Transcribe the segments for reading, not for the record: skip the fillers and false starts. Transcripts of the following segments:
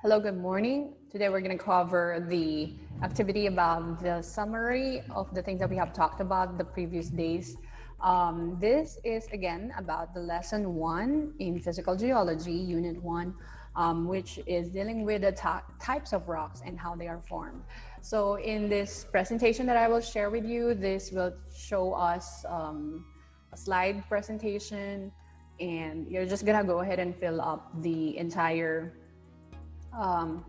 Hello, good morning. Today we're going to cover the activity about the summary of the things that we have talked about the previous days. This is again about the lesson one in physical geology, unit one, which is dealing with the types of rocks and how they are formed. So in this presentation that I will share with you, this will show us a slide presentation, and you're just gonna go ahead and fill up the entire um,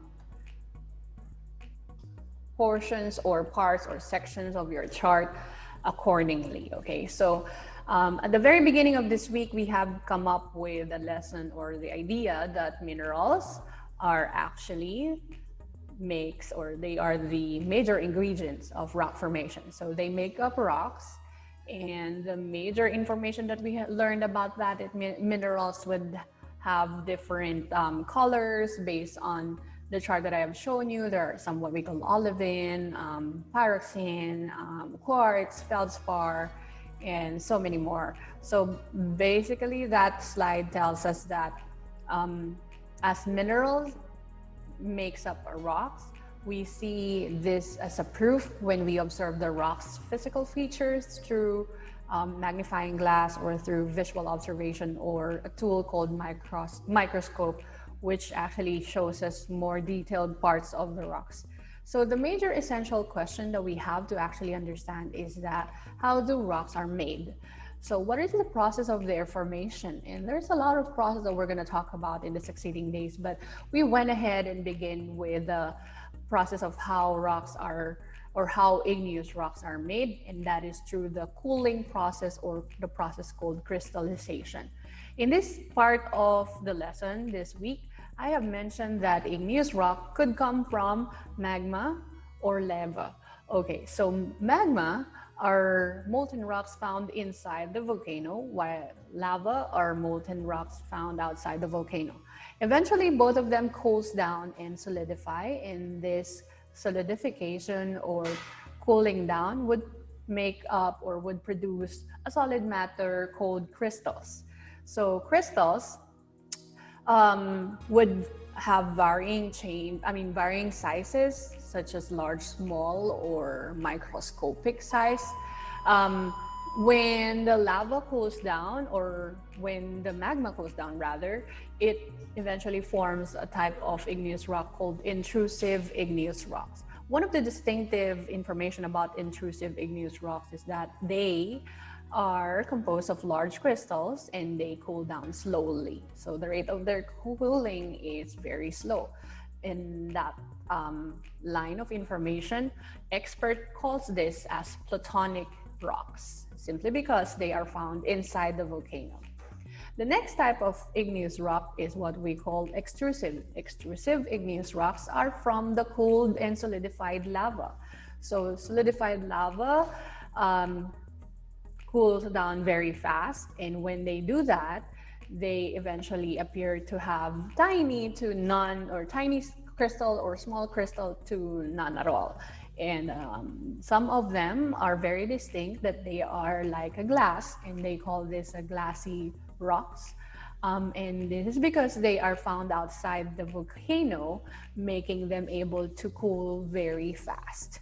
portions or parts or sections of your chart accordingly. Okay, so at the very beginning of this week, we have come up with a lesson or the idea that minerals are actually makes or they are the major ingredients of rock formation. So they make up rocks, and the major information that we learned about that is minerals would have different colors based on the chart that I have shown you. There are some what we call olivine, pyroxene, quartz, feldspar, and so many more. So basically that slide tells us that as minerals makes up rocks, we see this as a proof when we observe the rock's physical features through magnifying glass or through visual observation or a tool called microscope, which actually shows us more detailed parts of the rocks. So the major essential question that we have to actually understand is that how do rocks are made? So what is the process of their formation? And there's a lot of process that we're going to talk about in the succeeding days, but we went ahead and begin with the process of how rocks are or how igneous rocks are made, and that is through the cooling process or the process called crystallization. In this part of the lesson this week, I have mentioned that igneous rock could come from magma or lava. Okay, so magma are molten rocks found inside the volcano, while lava are molten rocks found outside the volcano. Eventually, both of them cools down and solidify, and this solidification or cooling down would make up or would produce a solid matter called crystals. So crystals would have varying sizes, such as large, small, or microscopic size. When the lava cools down, or when the magma cools down rather, it eventually forms a type of igneous rock called intrusive igneous rocks. One of the distinctive information about intrusive igneous rocks is that they are composed of large crystals and they cool down slowly. So the rate of their cooling is very slow. In that line of information, expert calls this as plutonic rocks, simply because they are found inside the volcano. The next type of igneous rock is what we call extrusive. Extrusive igneous rocks are from the cooled and solidified lava. So solidified lava cools down very fast, and when they do that, they eventually appear to have tiny to none, or tiny crystal or small crystal to none at all. And some of them are very distinct, that they are like a glass, and they call this a glassy rocks. And this is because they are found outside the volcano, making them able to cool very fast.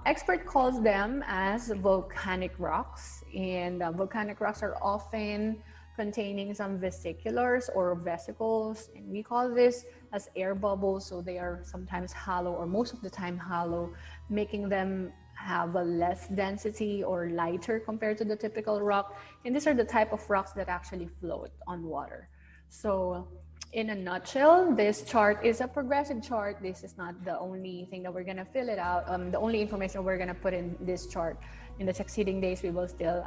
Expert calls them as volcanic rocks, and volcanic rocks are often containing some vesiculars or vesicles, and we call this as air bubbles. So they are sometimes hollow, or most of the time hollow, making them have a less density or lighter compared to the typical rock. And these are the type of rocks that actually float on water. So in a nutshell, this chart is a progressive chart. This is not the only thing that we're going to fill it out. The only information we're going to put in this chart. In the succeeding days, we will still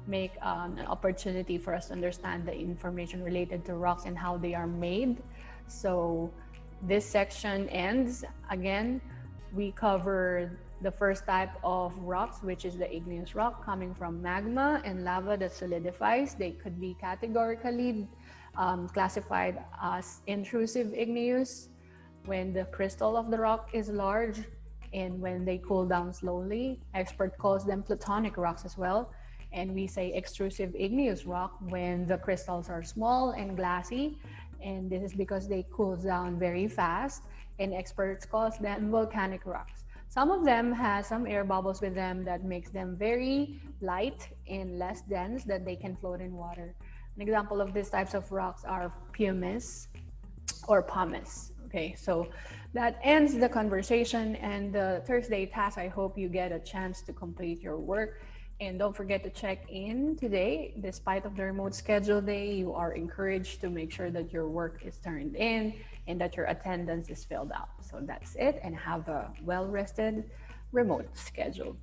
make an opportunity for us to understand the information related to rocks and how they are made. So this section ends. Again, we covered the first type of rocks, which is the igneous rock, coming from magma and lava that solidifies. They could be categorically classified as intrusive igneous when the crystal of the rock is large, and when they cool down slowly. Expert calls them plutonic rocks as well. And we say extrusive igneous rock when the crystals are small and glassy, And this is because they cool down very fast, and experts call them volcanic rocks. Some of them has some air bubbles with them that makes them very light and less dense that they can float in water. An example of these types of rocks are pumice or pumice. Okay, so that ends the conversation and the Thursday task. I hope you get a chance to complete your work. And don't forget to check in today. Despite of the remote schedule day, you are encouraged to make sure that your work is turned in and that your attendance is filled out. So that's it, and have a well-rested remote schedule.